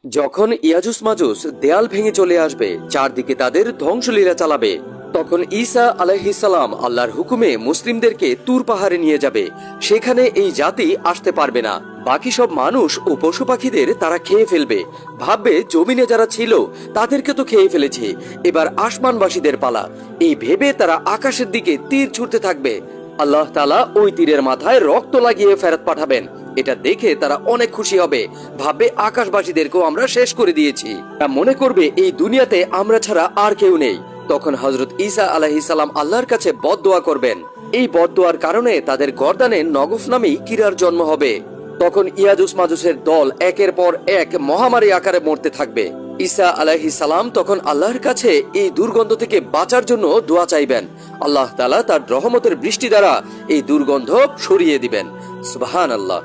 যখন ইয়াজুস মাজুস দেয়াল ভেঙে চলে আসবে, চারদিকে তাদের ধ্বংসলীলা চালাবে, তখন ঈসা আলাইহিসসালাম আল্লাহর হুকুমে মুসলিমদেরকে তুর পাহাড়ে নিয়ে যাবে। সেখানে এই জাতি আসতে পারবে না। বাকি সব মানুষ ও পশু পাখিদের তারা খেয়ে ফেলবে। ভাববে জমিনে যারা ছিল তাদেরকে তো খেয়ে ফেলেছে, এবার আসমানবাসীদের পালা। এই ভেবে তারা আকাশের দিকে তীর ছুটতে থাকবে। আল্লাহ তাআলা ওই তীরের মাথায় রক্ত লাগিয়ে ফেরত পাঠাবেন। এটা দেখে তারা অনেক খুশি হবে, ভাববে আকাশবাসীদেরকেও আমরা শেষ করে দিয়েছি। তা মনে করবে এই দুনিয়াতে আমরা ছাড়া আর কেউ নেই। তখন হযরত ঈসা আলাইহিস সালাম আল্লাহর কাছে বদদোয়া করবেন। এই বদদোয়ার কারণে তাদের গর্দানে নগফ নামেই কীড়ার জন্ম হবে। তখন ইয়াজুস মাজুসের দল একের পর এক মহামারী আকারে মরতে থাকবে। ঈসা আলাইহিস সালাম তখন আল্লাহর কাছে এই দুর্গন্ধ থেকে বাঁচার জন্য দোয়া চাইবেন। আল্লাহ তাআলা তার রহমতের বৃষ্টি দ্বারা এই দুর্গন্ধ সরিয়ে দিবেন। সুবহানাল্লাহ।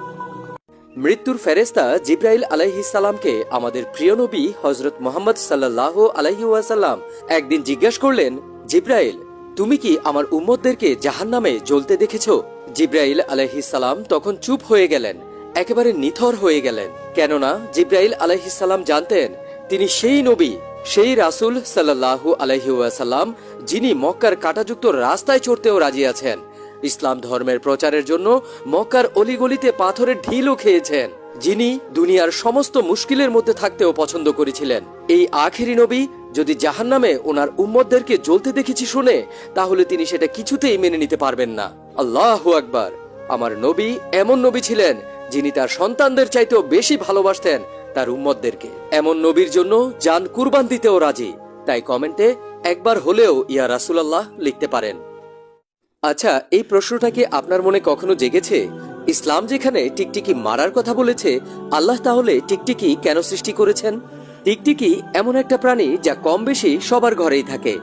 মৃত্যুর ফেরেশতা জিবরাইল আলাইহিস সালামকে আমাদের প্রিয় নবী হযরত মুহাম্মদ সাল্লাল্লাহু আলাইহি ওয়াসাল্লাম একদিন জিজ্ঞাসা করলেন, জিবরাইল, তুমি কি আমার উম্মতদেরকে জাহান্নামে জ্বলতে দেখেছো? জিবরাইল আলাইহিস সালাম তখন চুপ হয়ে গেলেন, একেবারে নিথর হয়ে গেলেন। কেননা জিবরাইল আলাইহিস সালাম জানতেন তিনি সেই নবী, সেই রাসূল সাল্লাল্লাহু আলাইহি ওয়াসাল্লাম যিনি মক্কার কাঁটাযুক্ত রাস্তায় চড়তেও রাজি আছেন। ইসলাম ধর্মের প্রচারের জন্য মক্কার অলিগলিতে পাথরের ঢিলও খেয়েছেন, যিনি দুনিয়ার সমস্ত মুশকিলের মধ্যে থাকতেও পছন্দ করেছিলেন। এই আখেরি নবী যদি জাহান্নামে ওনার উম্মতদেরকে জ্বলতে দেখেছি শুনে, তাহলে তিনি সেটা কিছুতেই মেনে নিতে পারবেন না। আল্লাহু আকবার। আমার নবী এমন নবী ছিলেন যিনি তার সন্তানদের চাইতেও বেশি ভালোবাসতেন তার উম্মতদেরকে। এমন নবীর জন্য জান কুরবান দিতেও রাজি। তাই কমেন্টে একবার হলেও ইয়া রাসূলুল্লাহ লিখতে পারেন। আচ্ছা, এই প্রশ্নটা কি আপনার মনে কখনো জেগেছে? ইসলাম যেখানে টিকটিকি মারার কথা বলেছে, আল্লাহ তাহলে টিকটিকি কেন সৃষ্টি করেছেন? টিকটিকি এমন একটা প্রাণী যা কম বেশি সবার ঘরেই থাকে।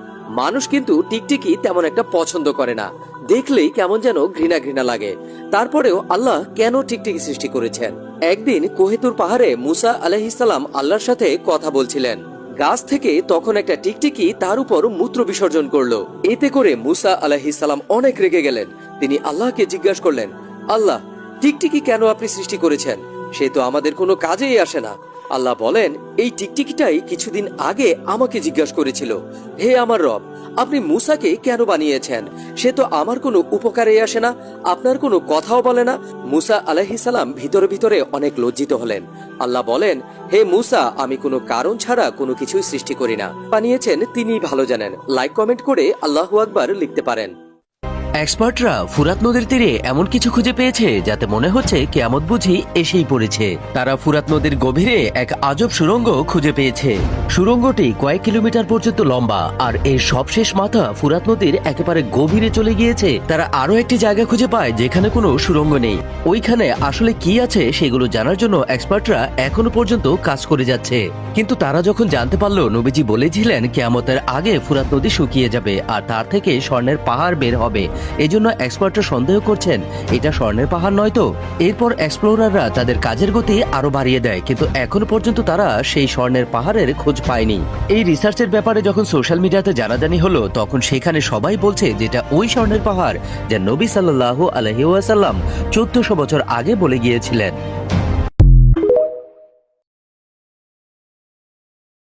মানুষ কিন্তু টিকটিকি তেমন একটা পছন্দ করে না, দেখলেই কেমন যেন ঘৃণা ঘৃণা লাগে। তারপরেও আল্লাহ কেন টিকটিকি সৃষ্টি করেছেন? একদিন কোহেতুর পাহাড়ে মুসা আলাইহিস সালাম আল্লাহর সাথে কথা বলছিলেন। গাছ থেকে তখন একটা টিকটিকি তার উপর মূত্র বিসর্জন করলো। এতে করে মুসা আলাইহিস সালাম অনেক রেগে গেলেন। তিনি আল্লাহকে জিজ্ঞাসা করলেন, আল্লাহ, টিকটিকি কেন আপনি সৃষ্টি করেছেন? সে তো আমাদের কোনো কাজেই আসে না। আল্লাহ বলেন, এই টিকটিকিটাই কিছুদিন আগে আমাকে জিজ্ঞাসা করেছিল, হে আমার রব, আপনি মুসাকে কেন বানিয়েছেন? সে তো আমার কোনো উপকারে আসে না, আপনার কোনো কথাও বলে না। মুসা আলাইহিস সালাম ভিতরে ভিতরে অনেক লজ্জিত হলেন। আল্লাহ বলেন, হে মুসা, আমি কোনো কারণ ছাড়া কোনো কিছুই সৃষ্টি করি না। বানিয়েছেন তিনিই ভালো জানেন। লাইক কমেন্ট করে আল্লাহু আকবার লিখতে পারেন। এক্সপার্টরা ফুরাত নদীর তীরে এমন কিছু খুঁজে পেয়েছে যাতে মনে হচ্ছে কিয়ামত বুঝি এসেই পড়েছে। তারা ফুরাত নদীর গভীরে এক আজব সুড়ঙ্গ খুঁজে পেয়েছে। সুড়ঙ্গটি কয়েক কিলোমিটার পর্যন্ত লম্বা, আর এর সবশেষ মাথা ফুরাত নদীর একেবারে গভীরে চলে গিয়েছে। তারা আরো একটি জায়গা খুঁজে পায় যেখানে কোনো সুড়ঙ্গ নেই। ওইখানে আসলে কি আছে সেগুলো জানার জন্য এক্সপার্টরা এখনো পর্যন্ত কাজ করে যাচ্ছে। কিন্তু তারা যখন জানতে পারলো নবীজি বলেছিলেন কিয়ামতের আগে ফুরাত নদী শুকিয়ে যাবে আর তার থেকে স্বর্ণের পাহাড় বের হবে, এজন্য এক্সপার্টরা সন্দেহ করছেন এটা স্বর্ণের পাহাড় নয় তো। এরপর এক্সপ্লোরাররা তাদের কাজের গতি আরো বাড়িয়ে দেয়, কিন্তু এখনো পর্যন্ত তারা সেই স্বর্ণের পাহাড়ের খোঁজ পায়নি। এই রিসার্চের ব্যাপারে যখন সোশ্যাল মিডিয়াতে জানাজানি হলো, তখন সেখানে সবাই বলছে যেটা ওই স্বর্ণের পাহাড় যা নবী সাল্লাল্লাহু আলাইহি ওয়াসাল্লাম 1400 বছর আগে বলে গিয়েছিলেন।